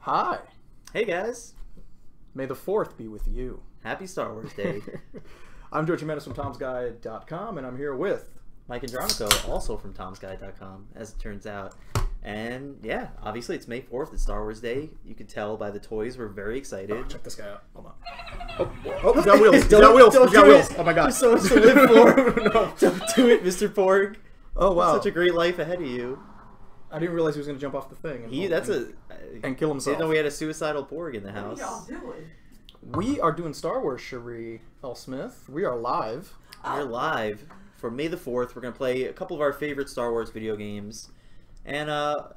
Hi. Hey guys. May the 4th be with you. Happy Star Wars Day. I'm George Jimenez from Tom'sGuide.com, and I'm here with Mike Andronico, also from Tom'sGuide.com, as it turns out. And yeah, obviously it's May 4th, it's Star Wars Day. You can tell by the toys, we're very excited. Oh, check this guy out. Hold on. Oh, he's got wheels. He's got wheels. He's got wheels. Oh my god. There's so much to live for. No. Don't do it, Mr. Porg. Oh wow. Such a great life ahead of you. I didn't realize he was going to jump off the thing. And kill himself. Didn't know we had a suicidal Porg in the house. What are y'all doing? We are doing Star Wars, Sherri L. Smith. We are live. We're live for May the 4th. We're going to play a couple of our favorite Star Wars video games. And,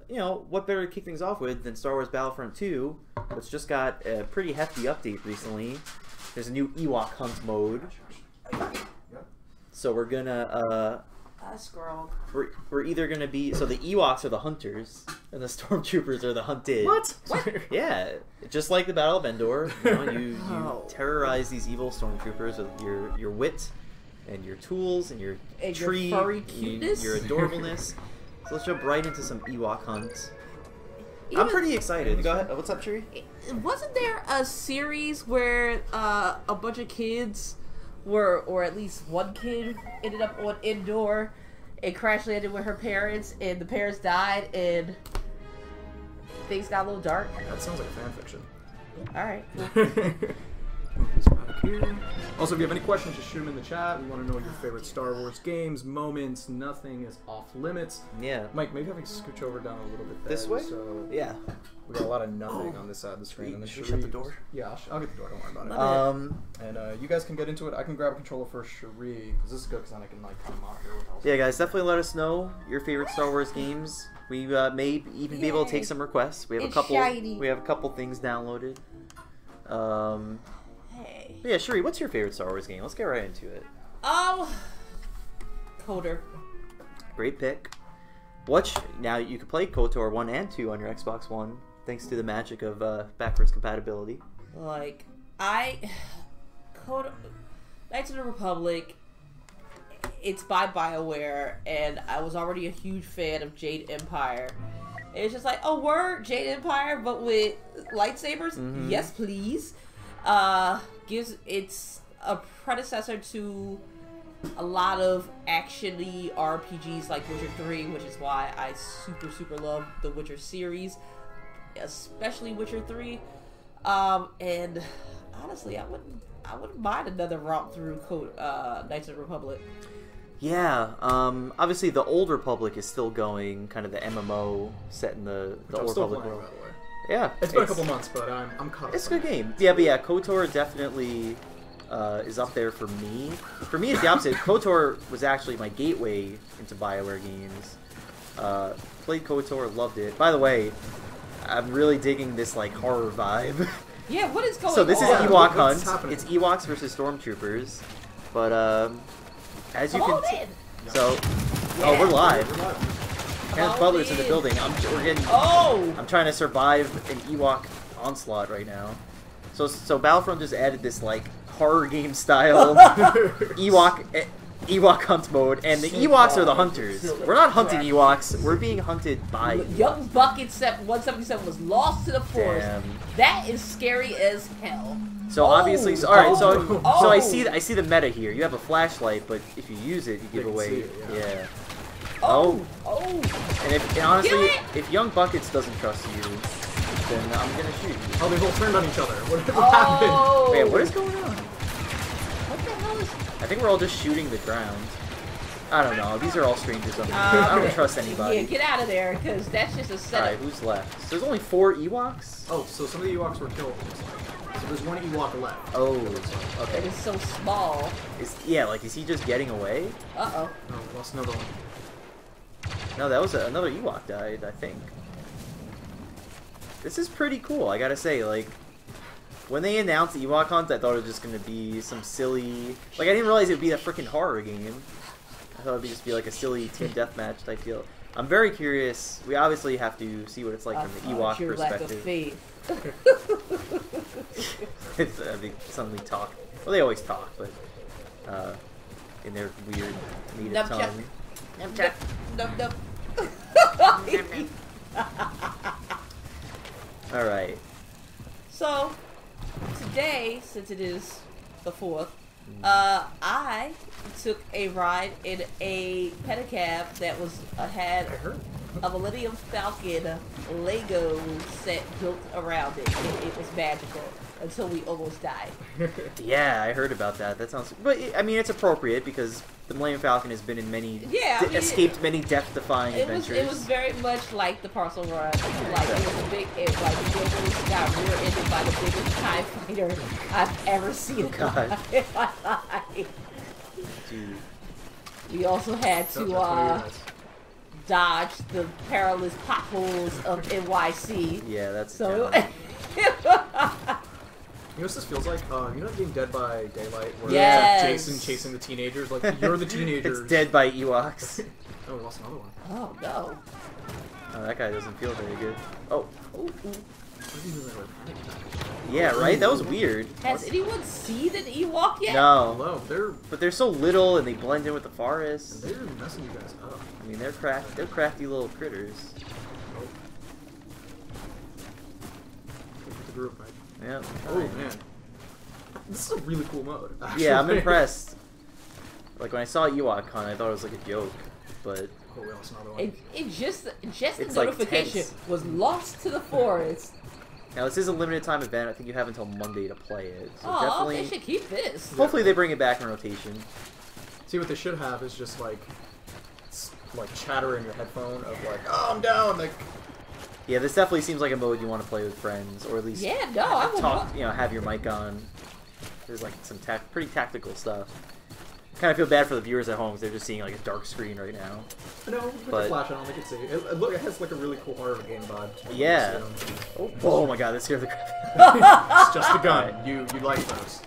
you know, what better to kick things off with than Star Wars Battlefront 2, which just got a pretty hefty update recently. There's a new Ewok hunt mode. So we're gonna, we're either gonna be, so the Ewoks are the hunters, and the Stormtroopers are the hunted. What? Yeah, just like the Battle of Endor, you know, you terrorize these evil Stormtroopers with your wit, and your tools, and your tree, your furry cuteness, your adorableness. So let's jump right into some Ewok hunts. I'm pretty excited. Go ahead. What's up, Sherri? Wasn't there a series where a bunch of kids were, or at least one kid, ended up on Endor and crash landed with her parents, and the parents died, and things got a little dark? That sounds like a fan fiction. Alright, cool. Also, if you have any questions, just shoot them in the chat. We want to know your favorite Star Wars games, moments. Nothing is off limits. Yeah. Mike, maybe having scooch over down a little bit there. This way? So Yeah. we got a lot of nothing on this side of the screen. And Should we shut the door? Yeah, I'll get the door. Don't worry about it. And you guys can get into it. I can grab a controller for Sherri, because this is good, because then I can like kind of monitor what else. Yeah, guys, definitely let us know your favorite Star Wars games. We may even be able to take some requests. We have a couple. Shiny. We have a couple things downloaded. Hey. Yeah, Sherri, what's your favorite Star Wars game? Let's get right into it. Coder. Great pick. Now you can play KOTOR 1 and 2 on your Xbox One, thanks to the magic of backwards compatibility. Like, Knights of the Republic, it's by BioWare, and I was already a huge fan of Jade Empire. And it's just like, oh, word, Jade Empire, but with lightsabers? Mm-hmm. Yes, please. It's a predecessor to a lot of action-y RPGs like Witcher 3, which is why I super love the Witcher series, especially Witcher 3. And honestly, I wouldn't mind another romp through Knights of the Republic. Yeah, obviously the Old Republic is still going, kind of the MMO set in the Old Republic world. By the way. Yeah, it's been a couple months, but I'm caught up. It's a good game. Yeah, but yeah, KOTOR definitely is up there for me. For me, it's the opposite. KOTOR was actually my gateway into BioWare games. Played KOTOR, loved it. By the way, I'm really digging this like horror vibe. Yeah, what is going on? So this is Ewok Hunt. Happening? It's Ewoks versus Stormtroopers. But as you Come can, on in. so Yeah. oh, we're live. We're live. Terrence Butler's in the building. We're getting. Oh! I'm trying to survive an Ewok onslaught right now. So Battlefront just added this like horror game style Ewok hunt mode, and the Ewoks are the hunters. We're not hunting Ewoks. We're being hunted by Young Bucket 177 was lost to the forest. Damn. That is scary as hell. So obviously, all right. So I see the meta here. You have a flashlight, but if you use it, you give can away. see it, yeah. Oh! And honestly, if Young Buckets doesn't trust you, then I'm gonna shoot you. Oh, they both turned on each other. What happened? Man, what is going on? What the hell is... I think we're all just shooting the ground. I don't know. These are all strangers on the I don't trust anybody. Yeah, get out of there, because that's just a setup. Alright, who's left? So there's only 4 Ewoks? Oh, so some of the Ewoks were killed. It looks like. So there's one Ewok left. Oh, It okay. is so small. Is he just getting away? Uh-oh. Oh, lost another one. No, that was another Ewok died, I think. This is pretty cool, I gotta say. Like, when they announced Ewok Hunt, I thought it was just gonna be some silly... Like, I didn't realize it would be a freaking horror game. I thought it would just be like a silly team deathmatch type deal. I'm very curious. We obviously have to see what it's like from the Ewok your lack of perspective. faith. I think suddenly talk. Well, they always talk, but in their weird native tongue. All right. So, today, since it is the 4th, I took a ride in a pedicab that had a Millennium Falcon Lego set built around it. It was magical until we almost died. Yeah, I heard about that. That sounds... But, I mean, it's appropriate because the Millennium Falcon has been in many... escaped many death-defying adventures. It was very much like the Parcel Run. Like, it was a big... It got rear-ended by the biggest TIE fighter I've ever seen in my life. Dude. We also had to, dodge the perilous potholes of NYC. Yeah, that's So. You know what this feels like? You know being Dead by Daylight, where Yes. it's like Jason chasing the teenagers? Like, you're the teenagers. It's Dead by Ewoks. Oh, we lost another one. Oh no. Oh, that guy doesn't feel very good. Oh. Ooh, ooh. What is he doing, like, Yeah, right? That was weird. Has anyone seen an Ewok yet? No. Hello, But they're so little and they blend in with the forest. they're messing you guys up. I mean, they're crafty little critters. Oh. Look at the group, right? Yeah. Oh man, this is a really cool mode. Actually. Yeah, I'm impressed. Like when I saw Ewok Con, I thought it was like a joke, but Oh, we lost another one. It just the It's like notification tense. was lost to the forest. now this is a limited time event. I think you have until Monday to play it. So Oh, definitely, they should keep this. hopefully they bring it back in rotation. See, what they should have is just like chatter in your headphone of like, oh, I'm down. Like, Yeah, this definitely seems like a mode you want to play with friends, or at least Yeah, no, I would talk. want- You know, have your mic on. There's like some pretty tactical stuff. Kind of feel bad for the viewers at home because they're just seeing like a dark screen right now. no, put But- the flash on, they can see. It has like a really cool horror game vibe. Yeah. You know. Oh my god, this scared the crap. It's just a gun. Alright. You like those?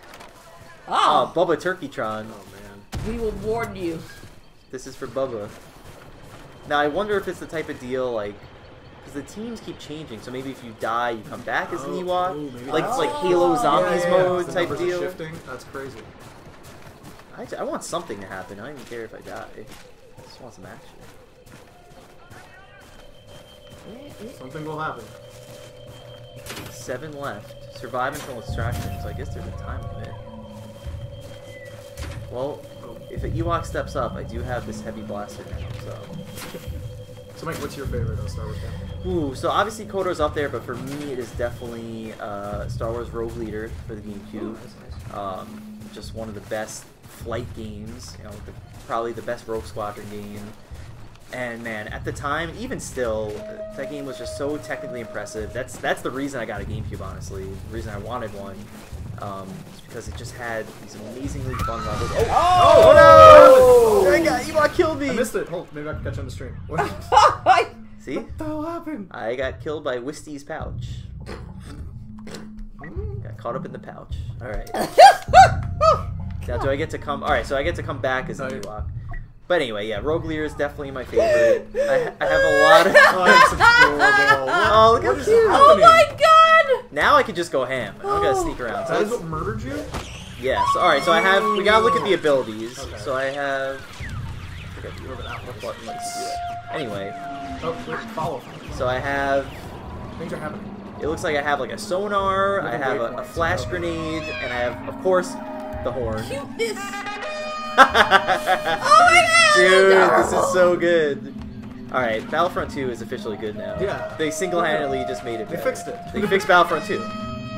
Oh, Oh, Bubba Turkeytron. Oh man. we will warn you. This is for Bubba. Now I wonder if it's the type of deal like, because the teams keep changing. So maybe if you die, you come back as an Ewok, maybe like that's- it's like Halo Zombies mode The type numbers are deal. Shifting. That's crazy. I want something to happen. I don't even care if I die. I just want some action. Something will happen. 7 left. Survive until extraction. So I guess there's a time limit. Well, if an Ewok steps up, I do have this heavy blaster now. So. So Mike, what's your favorite Star Wars game? Ooh, so obviously KOTOR's up there, but for me it is definitely Star Wars Rogue Leader for the GameCube. Nice. Just one of the best flight games, you know, probably the best Rogue Squadron game. And man, at the time, even still, that game was just so technically impressive. That's the reason I got a GameCube, honestly. The reason I wanted one. It's because it just had these amazingly fun levels. Oh no! Ewok killed me! I missed it. Hold, maybe I can catch you on the stream. What See? the hell happened? I got killed by Wisty's pouch. Got caught up in the pouch. Alright. Now do I get to come... Alright, so I get to come back as an Ewok. But anyway, yeah, Rogue Leader is definitely my favorite. I have a lot of... Oh, that's adorable. Oh, look how What is cute! Oh happening? my god! Now I can just go ham. I don't gotta sneak around. So That is let's- what murdered you? yeah, so alright, so I have... We gotta look at the abilities. Okay. So I have... I forget what button lets you do it. Anyway, Oh, wait, follow. so I have... Things are happening. It looks like I have like a sonar, I have a waypoints. flash Okay. grenade, and I have, of course, the horn. Cuteness! Oh my god! Dude, this is so good. Alright, Battlefront 2 is officially good now. Yeah. They single-handedly just made it They better. fixed it. They fixed Battlefront 2.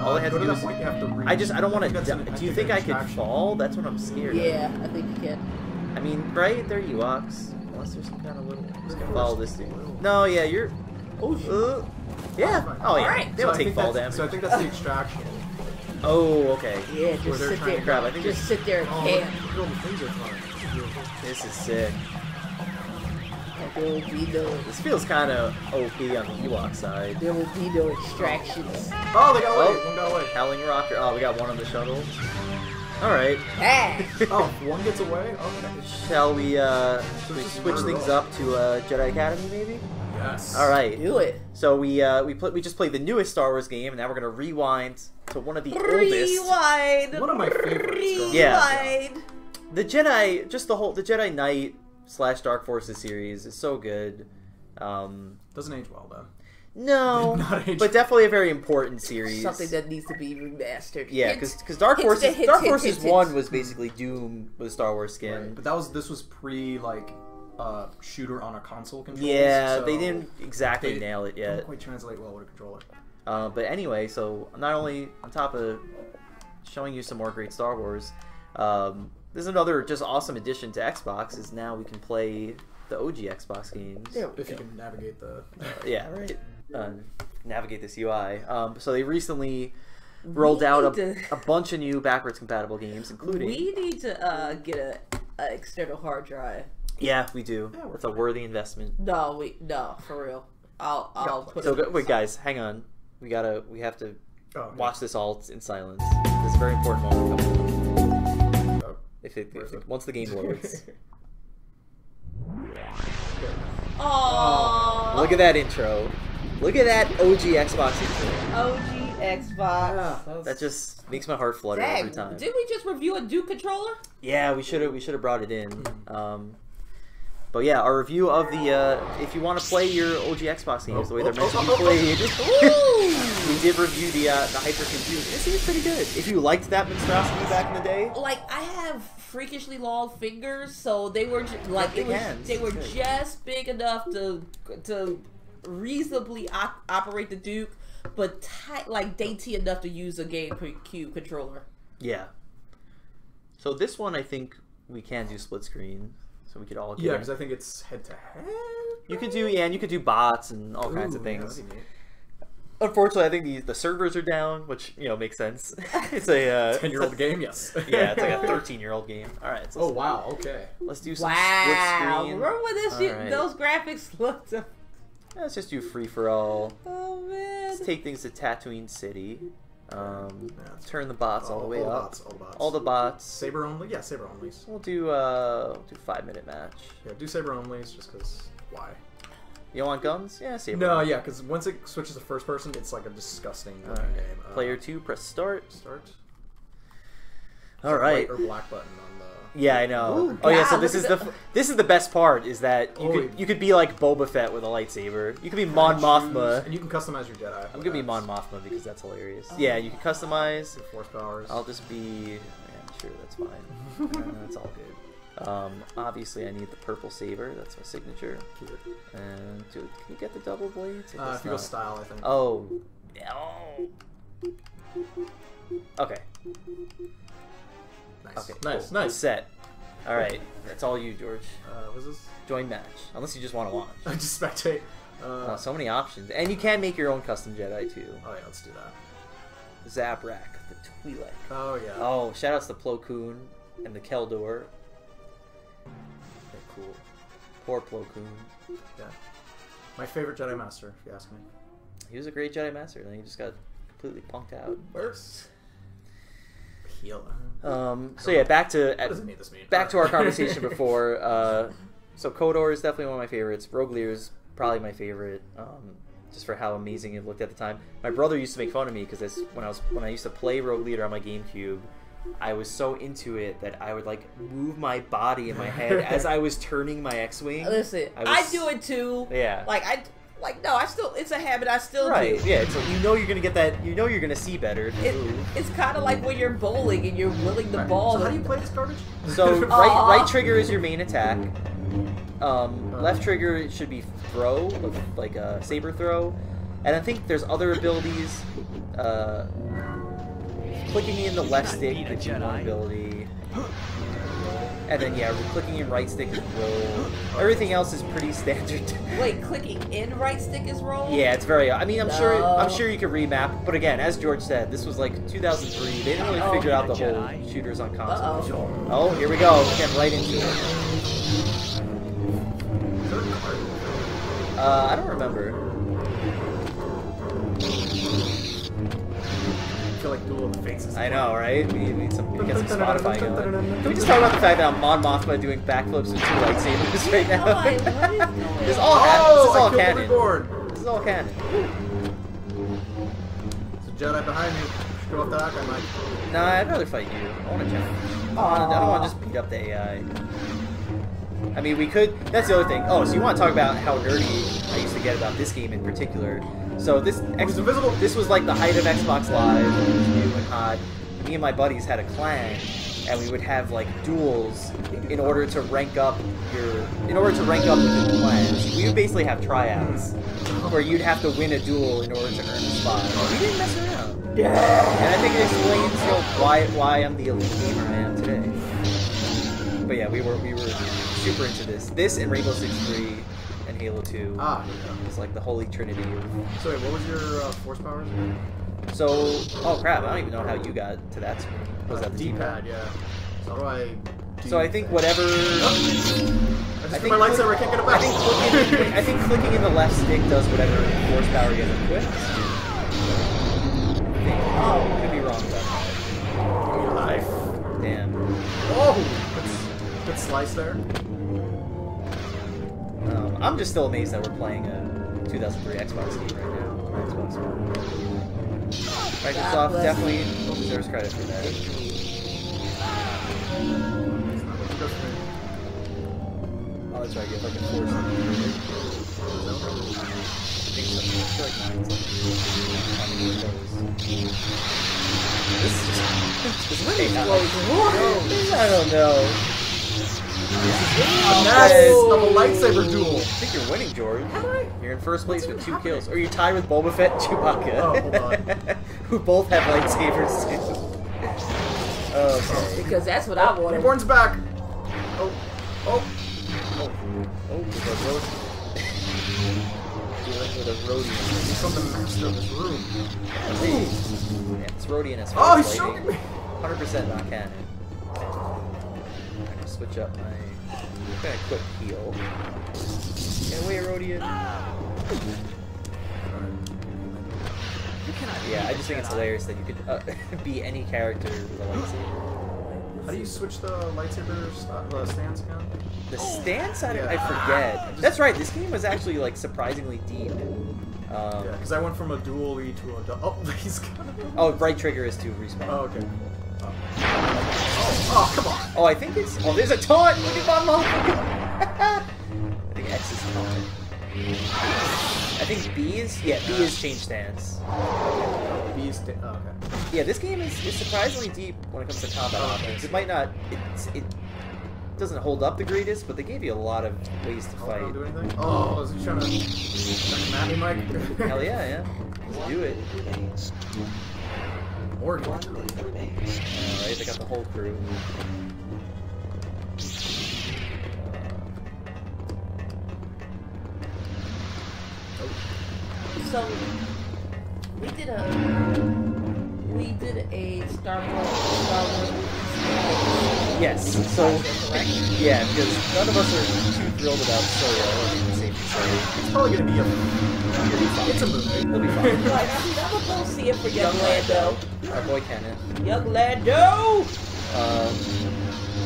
All I had Go to to do that is... point, you have to reach. I don't want to That's die. an- Do you think I could distraction. fall? That's what I'm scared of. Yeah, I think you can. I mean, right? They're Ewoks. Unless there's some kind of little... I'm just gonna Of follow course. this dude. No, yeah, you're... Oh, yeah. Oh, yeah. Alright. They don't I take think fall that's- damage. So I think that's the extraction. Oh, okay. yeah, Where just they're sit trying there. to grab. I think Just sit there and Oh, camp. look at all the things are fun. This is sick. There will be no, This feels kind of OP on the Ewok side. there will be no extractions. Oh, they got away. Oh. One got away. Howling Rocker. Oh, we got one on the shuttle. Alright. Ah! Oh, one gets away? Okay. Shall we should we just switch murder things all. up to Jedi Academy, maybe? Yes. Alright. Do it. So we just played the newest Star Wars game, and now we're gonna rewind to one of the oldest. Rewind. One of my favorites. Star Wars. Yeah. Rewind. The Jedi, just the Jedi Knight / Dark Forces series is so good. Doesn't age well, though. No, Not age- but definitely a very important series. Something that needs to be remastered. Yeah, Hint. because Dark Hint, Forces hint, Dark hint, Forces hint, hint. 1 was basically Doom with a Star Wars skin. Right. But this was pre shooter on a console controller. Yeah, so they didn't exactly they nail it Didn't yet. quite translate well with a controller. But anyway, so not only on top of showing you some more great Star Wars, there's another just awesome addition to Xbox is now we can play the OG Xbox games. There we If you go. can navigate the. Yeah, right. Navigate this UI. So they recently rolled out need a bunch of new backwards compatible games, including We need to get an external hard drive. Yeah, we do. Yeah, It's a worthy investment. No, for real. I'll put So it. wait, guys, hang on. We have to Okay. watch this all in silence. This is a very important moment coming up. Oh, Once the game loads. Aww. Look at that intro. Look at that OG Xbox intro. OG Xbox. yeah, That just makes my heart flutter every Dang, time. did we just review a Duke controller? Yeah, we should have brought it in. But yeah, our review of the if you want to play your OG Xbox games the way they're meant to be played, we did review the Hypercompute. It seems pretty good. If you liked that monstrosity back in the day, Like, I have freakishly long fingers, so they were like big hands. they were Good. just big enough to reasonably operate the Duke, but tight, like dainty enough to use a GameCube controller. yeah. So this one, I think we can do split screen, so we could all get yeah, in. because I think it's head to head. You could do and you could do bots and all kinds of Ooh, things. yeah, that'd be neat. Unfortunately, I think the servers are down, which makes sense. It's a 10-year-old game, yes. Yeah, it's like a 13-year-old game. All right. So Oh wow, okay. let's do some Wow! split screen. Remember when Alright. those graphics looked? Let's just do free for all. Oh man! Let's take things to Tatooine City. it's- Turn the bots all the way up. Bots, all the bots. All the bots. Saber only? Yeah, Saber onlys. We'll do 5-minute match. Yeah, do Saber onlys just because. Why? You don't want guns? Yeah, save No, it. yeah, because once it switches to first person, it's like a disgusting looking Alright. game. Player 2, press start. Start. All right. White or black button on the. Yeah, I know. Ooh, Oh yeah, so God, this is look the at this is the best part is that Oh, you could be like Boba Fett with a lightsaber. You could be Mon Mothma. And you can customize your Jedi. I'm gonna be Mon Mothma because that's hilarious. Yeah, you can customize. Your force powers. I'll just be. Yeah, sure, that's fine. That's all good. Obviously, I need the purple saber. That's my signature. Keep it. And can you get the double blades? I guess If you go not. style, I think. Oh. Oh. Okay. Nice. Okay. Nice. Cool. Nice. Set. All right. That's all you, George. What's this? Join match, unless you just want to watch. Just spectate. Oh, so many options, and you can make your own custom Jedi too. Oh yeah, let's do that. Zaprak, the Twi'lek. Oh yeah. Oh, shoutouts to Plo Koon and the Keldor. Okay, cool. Poor Plo Koon. Yeah. My favorite Jedi Master, if you ask me. He was a great Jedi Master, then he just got completely punked out. Worse. Heal. So yeah, back to What does any of this mean? back to our conversation before. So Kodor is definitely one of my favorites. Rogue Leader is probably my favorite, just for how amazing it looked at the time. My brother used to make fun of me because when I used to play Rogue Leader on my GameCube, I was so into it that I would like move my body in my head as I was turning my X-wing. Listen, I do it too. Yeah. It's a habit I still Right. do. Yeah. It's like, you're gonna get that. You're gonna see better. If you move. It's kind of like when you're bowling and you're willing the Right. ball. So how do you play this garbage? So right trigger is your main attack. Left trigger should be throw, like a saber throw, and I think there's other abilities. Clicking in the left stick gives you one ability, and then clicking in right stick is roll. Everything else is pretty standard. Wait, clicking in right stick is roll? Yeah, it's very. I mean, I'm No. sure you could remap, but again, as George said, this was like 2003. They didn't really figure out the whole shooters on console. Oh, here we go. Getting right into it. I don't remember. I feel like Duel of the Fates is I know, right? We need get some Spotify going. Can we just talk about the fact that I'm Mon Mothma doing backflips with 2 lightsabers right now? God, what is going This is on? all Oh, this is all I killed the canon. reborn. This is all canon. There's a Jedi behind me. Should go off the back, I might. Nah, I'd rather fight you. I want to challenge. I don't want to just beat up the AI. I mean, we could. That's the other thing. Oh, so you want to talk about how nerdy I used to get about this game in particular? So this invisible. This was like the height of Xbox Live. It was new and hot. Me and my buddies had a clan, and we would have like duels in order to rank up within the clans. We would basically have tryouts where you'd have to win a duel in order to earn a spot. We didn't mess around. Yeah. And I think it explains why I'm the elite gamer I am today. But yeah, we were super into this. This and Rainbow Six 3 and Halo 2 Ah, is like the holy trinity of... So wait, what was your force powers? So, oh crap, I don't even know how you got to that screen. Was that the D-pad? Yeah. So how do I... So I think whatever... just my lightsaber, I can't get it back. I think clicking in the left stick does whatever force power you have equipped. Oh, could be wrong though. Life. Damn. Oh! Good slice there. I'm just still amazed that we're playing a 2003 Xbox game right now. On Xbox One. Microsoft definitely deserves credit for that. Oh, that's right. You have like a force. I think so. I feel like mine's like I don't know. Of a lightsaber duel. I think you're winning, George. You're in first place with 2 kills. Or you're tied with Boba Fett and Chewbacca. Oh, hold on. Who both have lightsabers too. Okay. Because that's what I wanted. Reborn's back. Oh. Oh. Oh, with a roadie. Dealing with a roadie. He's from the master of this room. Yeah, it's Rodian as Oh, he's shooting me! 100% not canon. I can switch up my... I'm gonna quick heal. Get away, Rodian! Yeah, I just think it's hilarious that you could be any character with a lightsaber. How do you switch the lightsaber stance again? The stance? I forget. That's right, this game was actually like surprisingly deep. Yeah, because I went from a dual-y to a... Oh, he's gonna... Oh, right trigger is to respawn. Oh, okay. Oh, come on! Oh, I think it's... Oh, there's a taunt! Look at my mom! I think X is taunt. I think B is... Yeah, B is change stance. B is... Oh, okay. Yeah, this game is surprisingly deep when it comes to combat options. It might not... It doesn't hold up the greatest, but they gave you a lot of ways to fight. Don't do anything? Oh, is he trying to map me, Mike? Hell yeah. Let's do it. Morgan. Alright, they got the whole crew. So we did a Star Wars. Yes. So yeah, because none of us are too thrilled about Solo. I think it's safe to say. It's probably gonna be a... It's a movie. It'll be fine. Like, I'm gonna go see it for young Lando. Our boy Kenneth. Young Lando.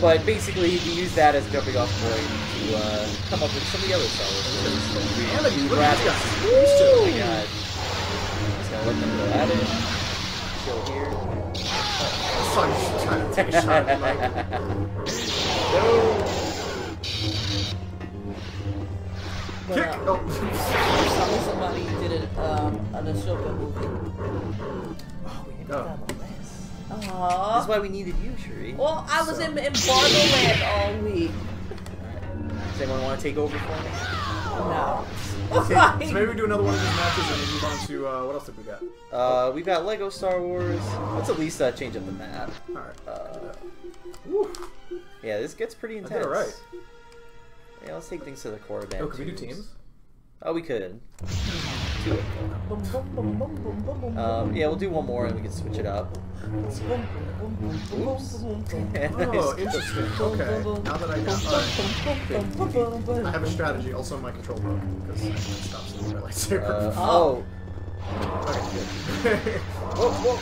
But basically, you use that as a jumping off point to come up with some of the other Star Wars stories. Look at these guys. Oh my god. Just gonna let them go at it. Chill here. Son's trying to take a shot at Mike. No! But, Kick! Oh. somebody did an Ahsoka movie. Oh, we didn't Oh. put that on the list. Aww. That's why we needed you, Sherri. Well, I was in Embargo Land all week. Does anyone want to take over for me? No. Okay, so maybe we do another one of these matches and then move on to, what else did we got? We've got Lego Star Wars. Let's at least change up the map. Alright. Yeah, this gets pretty intense. I did it right. Yeah, let's take things to the core band. Oh, could we do teams? Oh, we could. Do it. Boom, boom, boom, boom, boom, boom, boom, Yeah, we'll do one more and we can switch it up. Oops. Oh, interesting. Okay. Now that I know. I have a strategy. Also, my control broke because I stopped using my lightsaber. Oh. Okay, good. Whoa.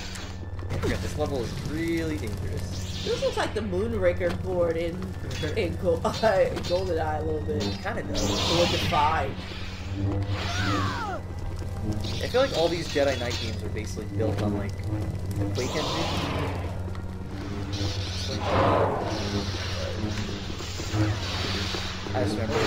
I forgot this level is really dangerous. This looks like the Moonraker board in GoldenEye a little bit. It kind of does. Or Defy. I feel like all these Jedi Knight games are basically built on like the Quake engine. I just remember,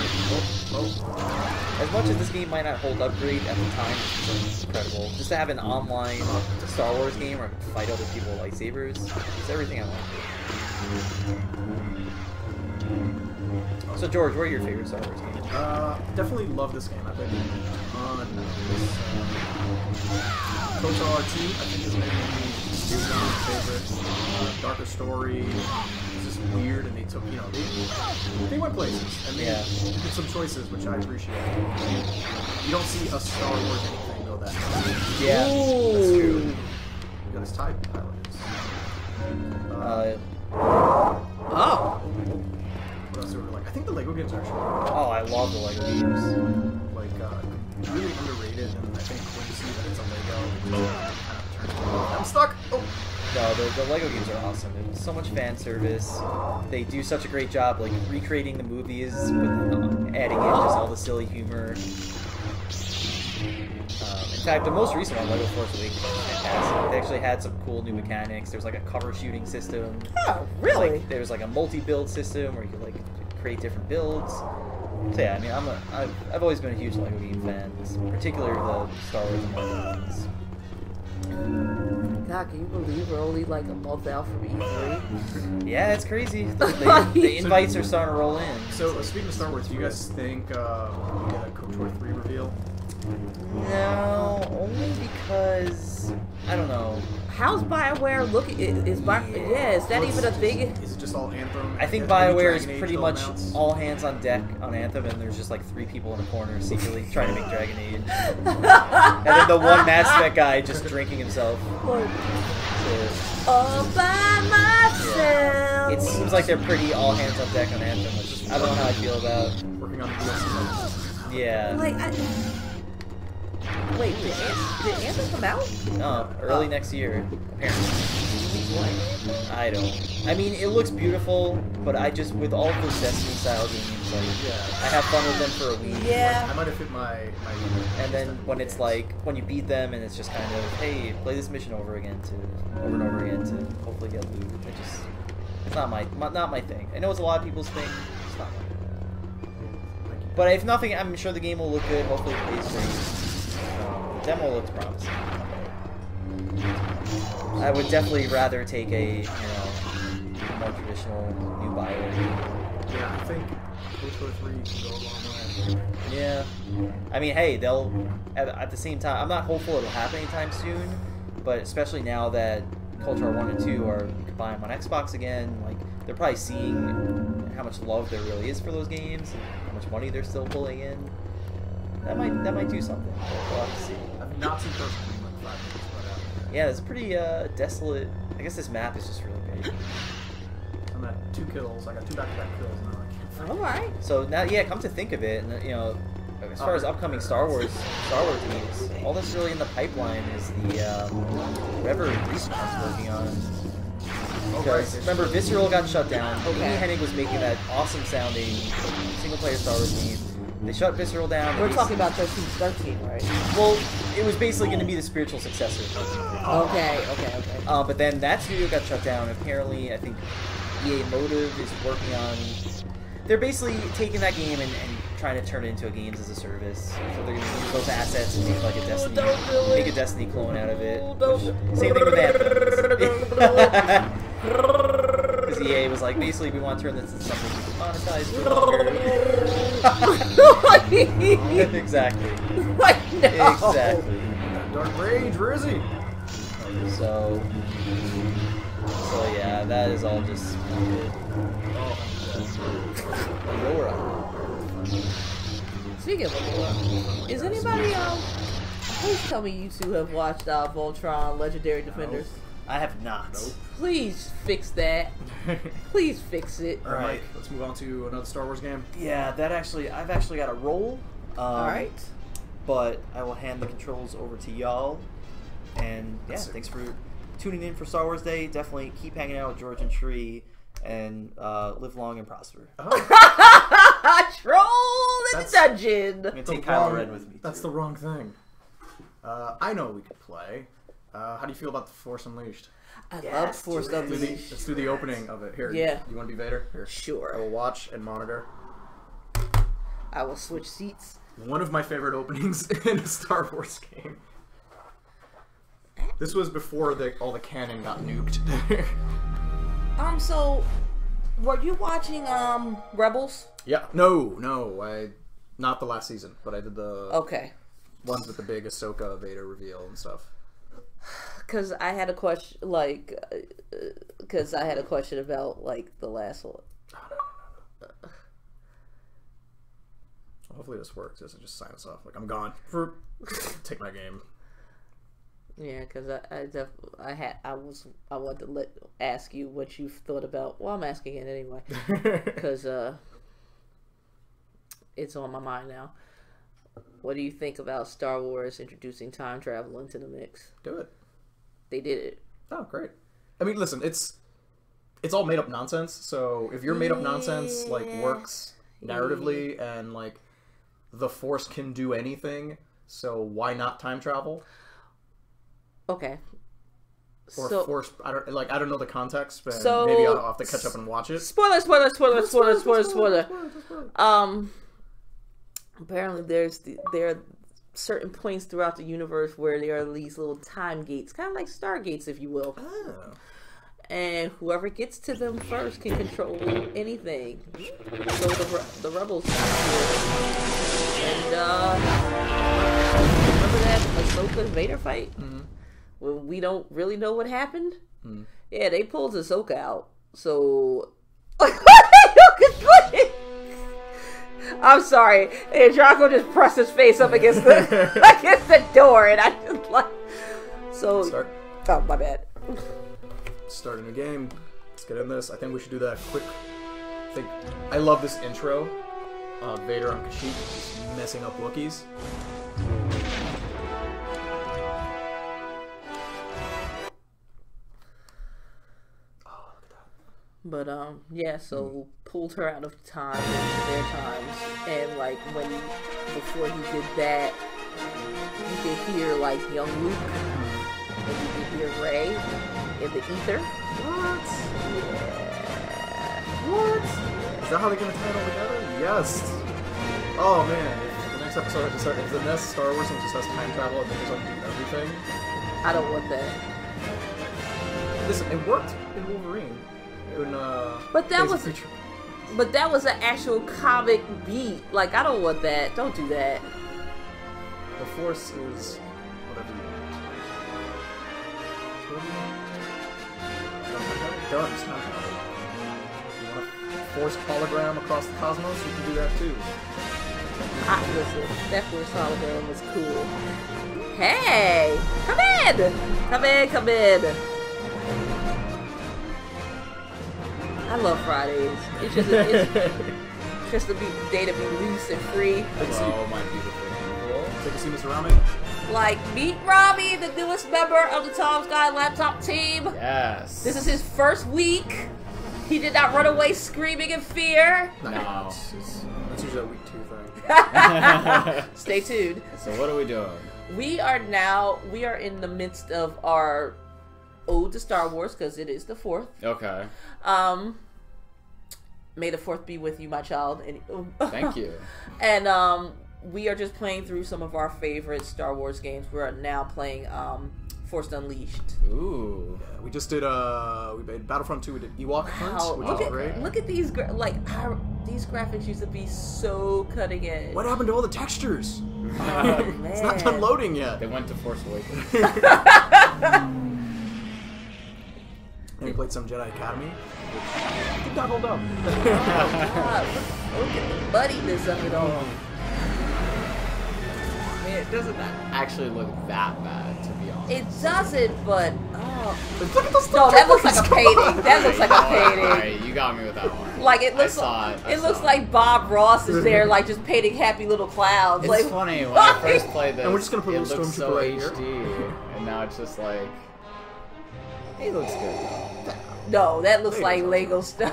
as much as this game might not hold up great at the time, it's incredible. Just to have an online Star Wars game where I can fight other people with lightsabers, it's everything I wanted. So George, what are your favorite Star Wars games? Definitely love this game. I played it on this KOTOR 2, I think is maybe my favorite. Darker Story was just weird, and they took, you know, they went places, and they did some choices, which I appreciate. You don't see a Star Wars anything go that way. Yeah, that's true. We got this TIE pilot. Oh! What else were we like? I think the Lego games are actually Oh, I love the Lego games. like really underrated, and I think when you see that it's a Lego, it kind of turns me off. I'm stuck. Oh. No, the Lego games are awesome. There's so much fan service. They do such a great job, like recreating the movies, with adding in just all the silly humor. In fact, the most recent one, Lego Force Awakens, was fantastic. They actually had some cool new mechanics. There was like a cover shooting system. Oh, really? Like, there was like a multi-build system where you could like create different builds. So yeah, I mean, I've always been a huge Lego game fan, particularly the Star Wars and Lego ones. God, can you believe we're only like a month out from E3? Yeah, it's crazy. The invites are starting to roll in. So speaking of Star Wars, do you guys think we get a KOTOR 3 reveal? No, only because I don't know. How's BioWare looking? Is that even a thing? Is it just all Anthem? I think Maybe BioWare is Dragon Age pretty still much announced? all hands on deck on Anthem, and there's just like 3 people in a corner secretly trying to make Dragon Age. And then the one Mass Effect guy just drinking himself. All by myself. Yeah. It seems like they're pretty all hands on deck on Anthem, which I don't know how I feel about. Working on the DLC. Yeah. Like, wait, did Anthem come out? No, early next year, apparently. I don't. I mean, it looks beautiful, but I just, with all of those Destiny style games, like, Yeah. I have fun with them for a week. Yeah. I might have hit my And then when it's like, when you beat them and it's just kind of, hey, play this mission over and over again to hopefully get loot. It's not my thing. I know it's a lot of people's thing. It's not mine. But if nothing, I'm sure the game will look good. Hopefully it plays great. The demo looks promising. I would definitely rather take a, more traditional new BioWare game. Yeah, I think KOTOR 3 can go a long way. Yeah. I mean, hey, they'll, at the same time, I'm not hopeful it'll happen anytime soon, but especially now that KOTOR 1 and 2 are, you can buy them on Xbox again, like, they're probably seeing how much love there really is for those games, and how much money they're still pulling in. That might do something. We'll have to see. I've not seen personally in like 5 minutes, but Yeah, it's pretty desolate. I guess this map is just really big. I'm at 2 kills. I got 2 back-to-back kills now. I can't find Alright. So now, yeah, come to think of it, and as far as upcoming Star Wars games, all that's really in the pipeline is the whatever Respawn's working on. Because remember, Visceral got shut down. Okay. Amy Hennig was making that awesome sounding single-player Star Wars game. They shut Visceral down. We're talking about 13, right? Well, it was basically going to be the spiritual successor of 13. Okay. But then that studio got shut down. Apparently, I think EA Motive is working on. They're basically taking that game and trying to turn it into a games as a service. So they're going to use those assets and make like a Destiny clone out of it. Same thing with Anthem. Because EA was like, basically, we want to turn this into something we can monetize for longer. Exactly. Exactly. Dark Rage, where is he? So yeah, that is all just good. Speaking of Aurora, is anybody please tell me you two have watched Voltron Legendary Defenders? I have not. Nope. Please fix that. Please fix it. All right, Mike, let's move on to another Star Wars game. Yeah, I've actually got a roll. Alright. But I will hand the controls over to y'all. And yeah, thanks for tuning in for Star Wars Day. Definitely keep hanging out with George and Sherri, and live long and prosper. Troll in the dungeon. I'm gonna take Kylo Ren with me. That's the wrong thing. I know we could play. How do you feel about the Force Unleashed? I love Force Unleashed. Let's do the opening of it. Here. Yeah. You want to be Vader? Here. Sure. I will watch and monitor. I will switch seats. One of my favorite openings in a Star Wars game. This was before all the canon got nuked. So, were you watching Rebels? Yeah. No, not the last season, but I did the ones with the big Ahsoka Vader reveal and stuff. Because I had a question, about like the last one. Hopefully this works. Just sign us off. Like, I'm gone. Take my game. Yeah, because I wanted to ask you what you thought about. Well, I'm asking it anyway. Because it's on my mind now. What do you think about Star Wars introducing time travel into the mix? Do it. They did it. Oh, great. I mean, listen, it's all made up nonsense. So if your made up nonsense like works narratively and like the Force can do anything, so why not time travel? Okay. Or so, Force, I don't know the context, but so, maybe I'll have to catch up and watch it. Spoiler. Apparently there are certain points throughout the universe where there are these little time gates, kind of like stargates, if you will. Oh. And whoever gets to them first can control anything. So the rebels got here. And remember that Ahsoka and Vader fight? Mm-hmm. When we don't really know what happened? Mm. Yeah, they pulled Ahsoka out. So I'm sorry. And Draco just pressed his face up against the door, and I just like. So. Start. Oh, my bad. Start a new game. Let's get in this. I think we should do that quick. I love this intro. Vader on Kashyyyk just messing up Wookiees. Oh, look at that. But yeah, so pulled her out of time into their times, and like before he did that, you could hear like young Luke, and you could hear Rey in the ether. What? Yeah. What? Is that how they're gonna tie it all together? Yes. Oh man, if the next episode if the next Star Wars thing just has time travel and they just undo everything. I don't want that. Listen, it worked in Wolverine. But that was an actual comic beat. Like, I don't want that. Don't do that. The Force is whatever you want. Done. It's not happening. You want a Force hologram across the cosmos? You can do that too. Listen, that Force hologram was cool. Hey! Come in! Come in! I love Fridays. It's just a day to be loose and free. Hello, my beautiful people. Take a seat, Mr. Rami. Like, meet Robbie, the newest member of the Tom's Guy Laptop team. Yes. This is his first week. He did not run away screaming in fear. No. That's usually a week 2 thing. Stay tuned. So what are we doing? We are in the midst of our ode to Star Wars, because it is the 4th. Okay. May the 4th be with you, my child. And Thank you. And we are just playing through some of our favorite Star Wars games. We're now playing Force Unleashed. Ooh. Yeah, we just did we made Battlefront 2. We did Ewok Hunt, which is great. Look at these these graphics used to be so cutting edge. What happened to all the textures? Man. It's not done loading yet. They went to Force Awakens. And we played some Jedi Academy. Did not hold up. Oh, God, look at the buddiness of it all. I mean, it doesn't actually look that bad, to be honest. It doesn't, but Look at those. no, that looks like a painting. That looks like a painting. Alright, you got me with that one. Like it looks. It looks like Bob Ross is there, like just painting happy little clouds. It's like, funny when I first played this. And we're just gonna put a it little looked so Stormtrooper right HD, and now it's just like. He looks good. No, that looks like Lego Star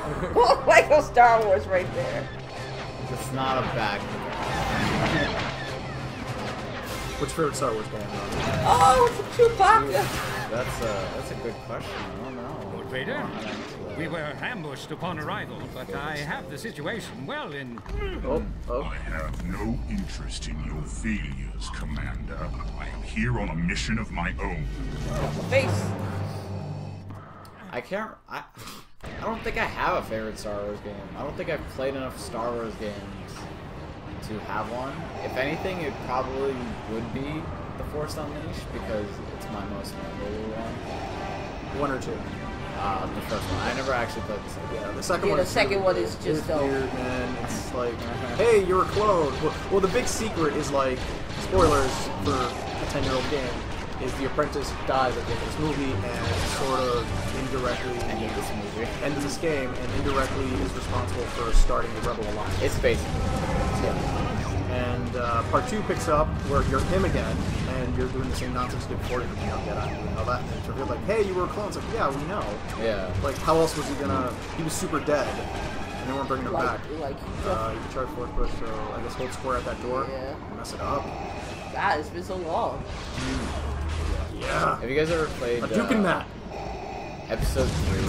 Lego Star Wars right there. It's not a bad. What's your favorite Star Wars game? Oh, it's a Chewbacca. That's a good question. I don't know. Lord Vader, we were ambushed upon arrival, but I have the situation well in... I have no interest in your failures, Commander. I am here on a mission of my own. Face. I don't think I have a favorite Star Wars game. I don't think I've played enough Star Wars games to have one. If anything, it probably would be The Force Unleashed because it's my most memorable one. 1 or 2? The first one. I never actually played the second. Yeah, the second Yeah, one. the second one is just dope. weird, man. It's like, hey, you're a clone. Well, the big secret is like, spoilers for a 10-year-old game, is the apprentice dies at the end of this movie and sort of indirectly ends this game and indirectly is responsible for starting the Rebel Alliance. It's basically. And part 2 picks up where you're him again, and you're doing the same nonsense you did before. You don't get out, you know that. And it's revealed like, hey, you were a clone. It's like, yeah, we know. Yeah. Like, how else was he gonna? He was super dead, and they weren't bringing him back. Like, You can charge forward push, so I guess hold square at that door. Yeah. Mess it up. God, it's been so long. Yeah. Have you guys ever played Duking that. Episode 3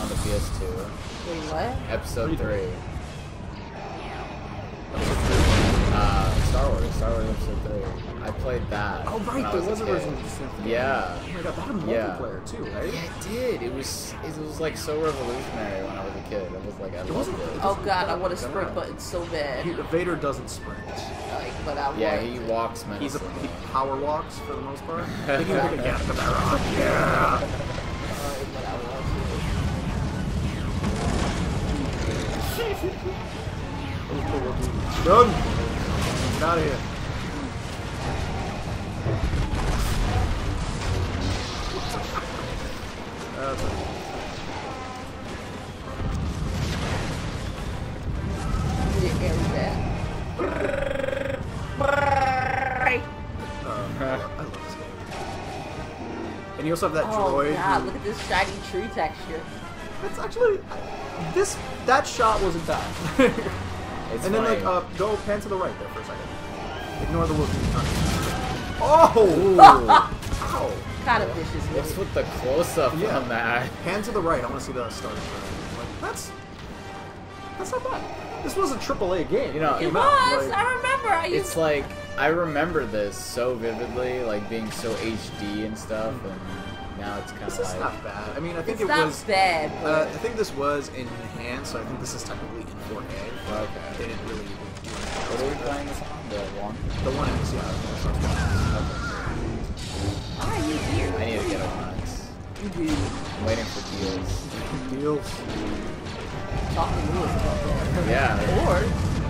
on the PS2? Wait, what? Episode 3. Star Wars Episode 3. I played that. Oh right, there was a version of the Symphony. Yeah. Oh my god, that had multiplayer too, right? Yeah, it did. It was like so revolutionary when I was a kid. It was like I loved it. Oh god, I want a sprint button so bad. Vader doesn't sprint. Like, but I want. Yeah, he walks He menacingly. power walks for the most part. I think he can pick a gap to that rock. Yeah. But I want Done. Get out of here. to get every I love this game. And you also have that Oh droid. god, who- look at this shiny tree texture. That's actually that shot wasn't bad. It's And then funny. go pan to the right there for a second. Ignore the Wookiee. Oh! Ow! Kind of vicious. What's with the close-up Yeah. on that? Pan to the right. I want to see the starting frame. Like that's not bad. This was a AAA game. You know, when It came was. out. Like, I remember. I used. It's like I remember this so vividly, like being so HD and stuff, and now it's kind this of is like not bad. I mean, I think It's it not was. bad. I But think this was enhanced, so I think this is technically in 4K. okay. They didn't really. What are we playing this on? The one? The one is yeah. why are you here? I need to get a One X. You do. I'm waiting for deals. Deals. Talk to Lewis about that. Yeah. Or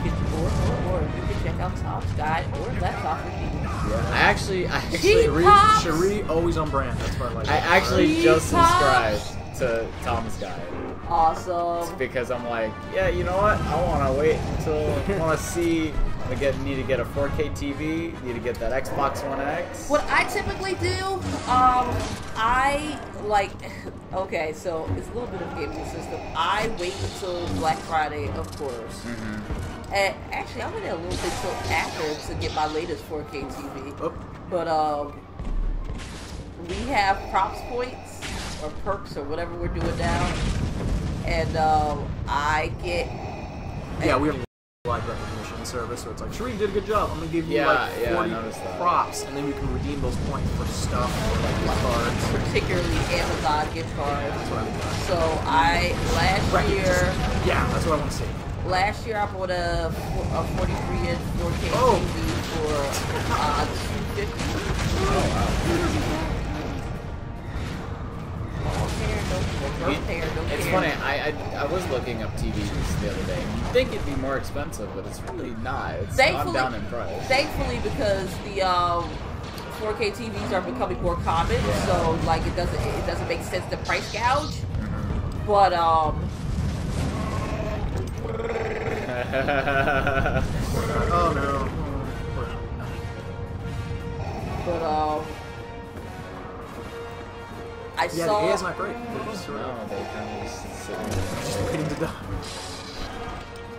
you can check out Tom's guide or laptop review. Yeah. I actually Pops! Cherie always on brand. That's why I like. I it. actually just Pops! subscribed to Tom's Guide. Awesome. Because I'm like, yeah, you know what? I want to wait until I want to see. Need to get a 4K TV. Need to get that Xbox One X. What I typically do, I like. Okay, so it's a little bit of gaming system. I wait until Black Friday, of course. And actually, I waited a little bit till after to get my latest 4K TV. Oh. But we have props points or perks or whatever we're doing now, and I get. Yeah, we have live recognition service, so it's like, Cherie, you did a good job. I'm gonna give you Yeah, like yeah, I 40 noticed that. props, and then you can redeem those points for stuff or like gift cards. particularly Amazon gift cards. That's what I'm doing. So last year. Yeah, that's what I want to see. Last year I bought a 43-inch 4K Oh. TV for $250. It's funny. I was looking up TVs the other day. You'd think it'd be more expensive, but it's really not. It's gone down in price. Thankfully, because the 4K TVs are becoming more common, so like it doesn't make sense to price gouge. But Oh no. I Yeah, saw. the A is not great. They're just sort No, of they kind of just sit there. just waiting to die.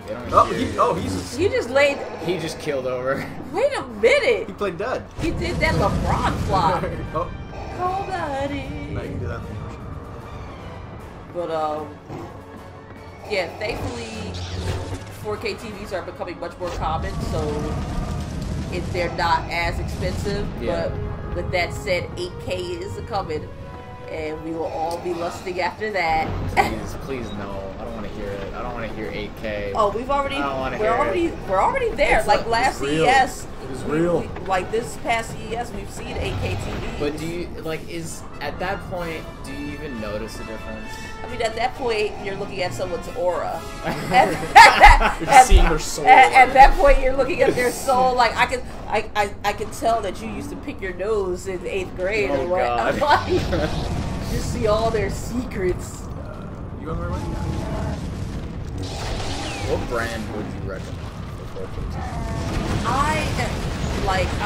They don't Oh, hear you. He just laid. He just keeled over. Wait a minute. he played dead. He did that LeBron flop. Oh, Cold-blooded. no, you can do that. But yeah, thankfully 4K TVs are becoming much more common, so they're not as expensive. Yeah. But with that said, 8K is coming, and we will all be lusting after that. Please no. I don't want to hear it. I don't want to hear 8K. Oh, I don't wanna hear we're already there. It's like like- last it's real. CES, It is real. like this past CES, we've seen 8K TVs. But do you at that point? Do you even notice a difference? I mean, at that point, you're looking at someone's aura. You're seeing their soul. At that point, you're looking at their soul. Like I can tell that you used to pick your nose in 8th grade. Oh, or what? God. I'm like, you see all their secrets. You on the right way? What brand would you recommend for I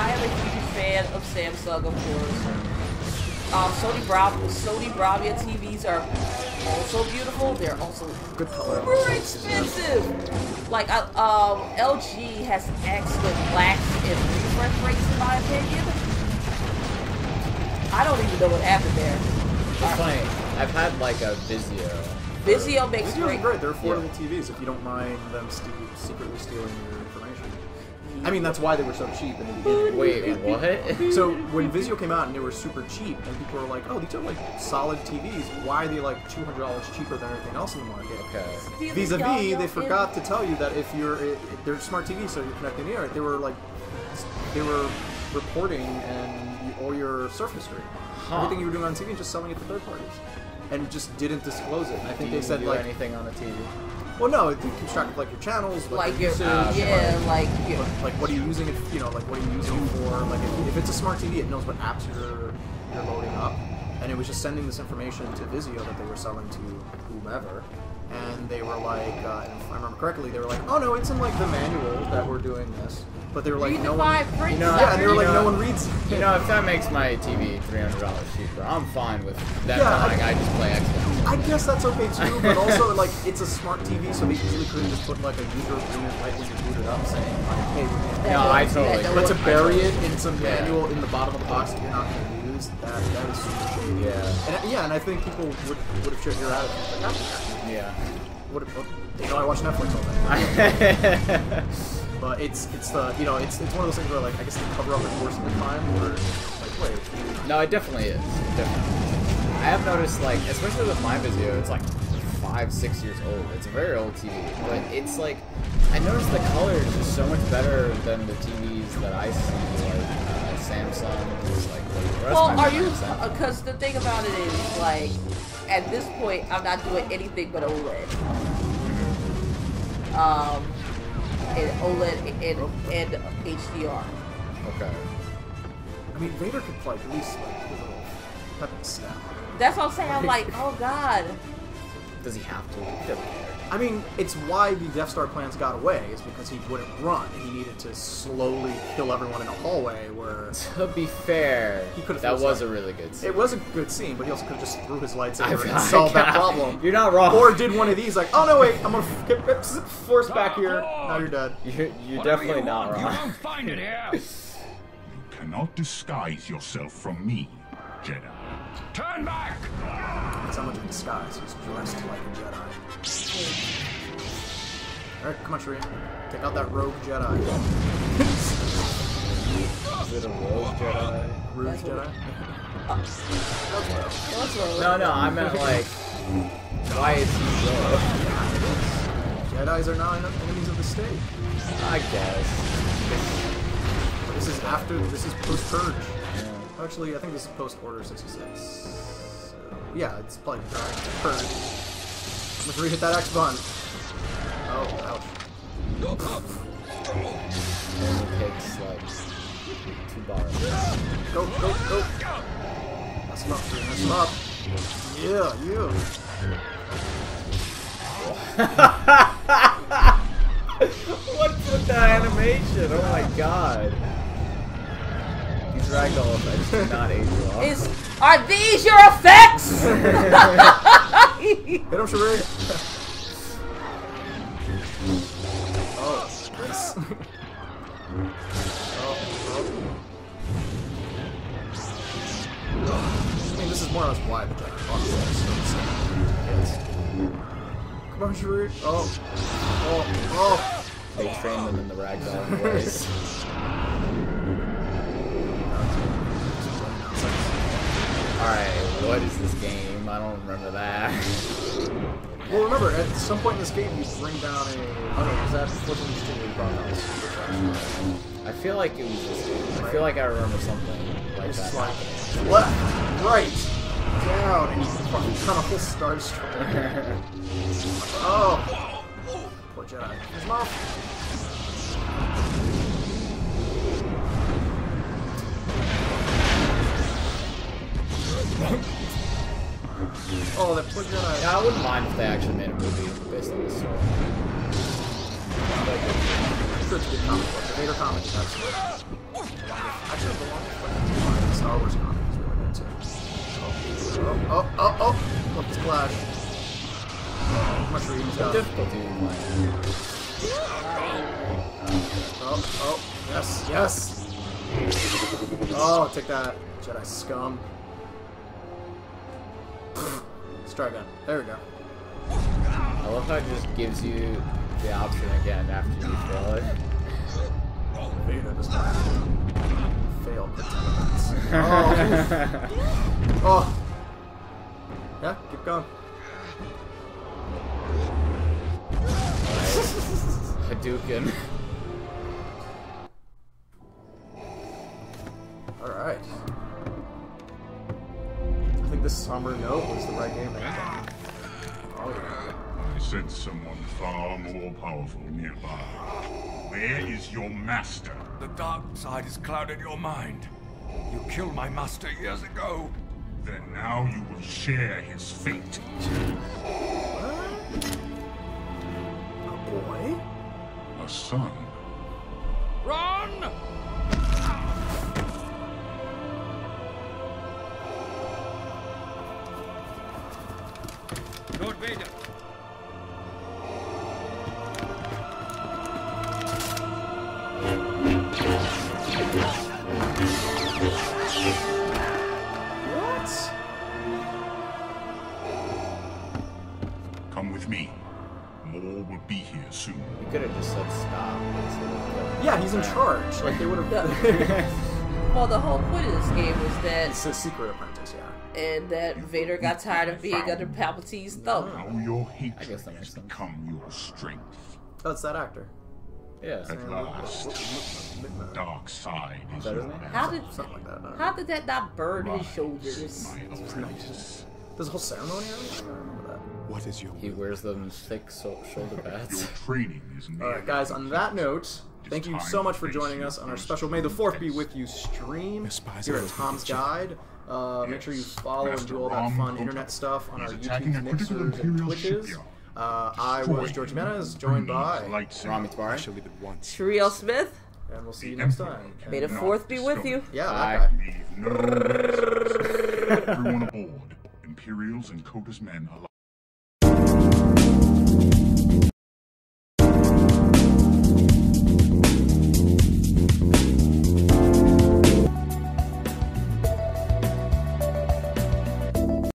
am a huge fan of Samsung, of course. Sony Bravia TVs are also beautiful. They're also Good color. super expensive. Like, LG has excellent blacks and refresh rates, in my opinion. I don't even know what happened there. It's funny. I've had like a Vizio. Vizio makes Vizio's great. They're affordable TVs if you don't mind them secretly stealing your information. I mean, that's why they were so cheap in the beginning. Wait, what? So when Vizio came out and they were super cheap, and people were like, "Oh, these are like solid TVs. Why are they like $200 cheaper than everything else in the market?" Okay. Vis-a-vis, they forgot to tell you that if they're smart TVs, so you're connecting the internet. They were reporting all your surf history, everything you were doing on TV, and just selling it to third parties, and just didn't disclose it. And I think they said like anything on the TV. Well, no, it keeps track of like your channels, Like your your, usage, like what are you using it, like what are you using it for? Like if it's a smart TV, it knows what apps you're loading up, and it was just sending this information to Vizio that they were selling to whomever, and they were like, if I remember correctly, they were like, oh no, it's in like the manual that we're doing this, but they were like, no one, and they were like, no one reads. You know, if that makes my TV $300 cheaper, I'm fine with that. I just play Xbox. I guess that's okay too, but also like it's a smart TV, so they easily could have just put like a user agreement right when you boot it up, saying like, "Hey, I totally. but to bury it in some manual in the bottom of the box that you're not going to use, that is super shady." Yeah. And I think people would have shared your attitude. Like, Yeah. They know I watch Netflix all day. But it's the it's one of those things where like I guess they cover up it worse than the time, where like wait. No, it definitely is. Definitely. I have noticed, like, especially with my Vizio, it's like 5-6 years old. It's a very old TV, but it's like I noticed the color is just so much better than the TVs that I see, like Samsung. Is like, well, are you? Because the thing about it is, like, at this point, I'm not doing anything but OLED. And OLED and HDR. Okay. I mean, Vader could like at least like his little pepper snap. That's what I'm saying. I'm like, oh god. Does he have to? He doesn't care. I mean, it's why the Death Star plans got away, is because he wouldn't run. He needed to slowly kill everyone in a hallway where... To be fair, he could have that was a really good scene. It was a good scene, but he also could have just threw his lightsaber and solved that problem. You're not wrong. Or did one of these, like, oh no, wait, I'm gonna get force back here. Now you're dead. You're definitely not wrong. You won't find it here. You cannot disguise yourself from me, Jedi. Turn back! That's not much of a disguise. He's dressed like a Jedi. Alright, come on, Sherri. Take out that rogue Jedi. Is it a rogue Jedi? Rogue Jedi? No, I meant like, why is he rogue? Jedis are now enemies of the state. I guess. This is post-Purge. Yeah. Actually, I think this is post-Order 66. So, yeah, it's probably during Purge. Let's re-hit that X button. Oh, ouch. And it takes like 2 bars. Go. Mess him up, dude. Mess him up. Yeah. What's with the animation? Oh my god. These ragdoll effects do not age well. Are these your effects? Hit him, Sherri. Oh, nice. I mean, this is more or less why the Jedi Come on, Sherri. Oh. They train them in the ragdoll ways. Alright, what is this game? I don't remember that. Well, remember, at some point in this game, you bring down a... Oh no, was that Force Unleashed 2 where you brought down a super fast? I feel like it was this game. I feel like I remember something like It's that. like, left, right, down, and you fucking turn a whole Star Destroyer. Oh! Poor Jedi. His mouth. Oh, that poor Jedi. Yeah, I wouldn't mind if they actually made a movie based on this story. sure it's a good comic book. The Vader comic is actually the longest Star Wars comic is really good too. Oh, look, splash. Mushrooms got Difficulty Oh, yes. Oh, take that, Jedi scum. Let's try again. There we go. I love how it just gives you the option again after you fail it. Vader does not fail for 10 minutes. Oh. Yeah, keep going. Hadouken. Alright. I think this somber note was the right game to end on. Oh yeah. I sense someone far more powerful nearby. Where is your master? The dark side has clouded your mind. You killed my master years ago. Then now you will share his fate. A boy? A son. Run! Lord Vader. What? Come with me. More will be here soon. You could have just said stop. Yeah, he's in charge. Like, they would have... Well, the whole point of this game was that, It's a secret apprentice, yeah. and that Vader got tired of being under Palpatine's thumb. Now your I hatred guess that has makes sense. become your strength. Oh, it's that actor. Yeah. At last, the dark side is that his your name? How did Something like that. I don't know. how did that not burn his Rise, shoulders? my apprentice. There's a whole ceremony on it? I don't remember that. What is your He wears them thick shoulder Your pads. training is near. Alright, guys, on that note, thank you so much for joining us on our special May the 4th be with you stream here at Tom's Guide. Make sure you follow and do all that fun internet stuff on our YouTubes, Mixers, and Twitches. I was George Jimenez, joined by... Rami Tabari. shall leave it once. Shriel Smith, And we'll see you next time. may the 4th be with you. Yeah, Bye. that guy. Leave no witnesses. Everyone aboard. Imperials and Coda's men alike.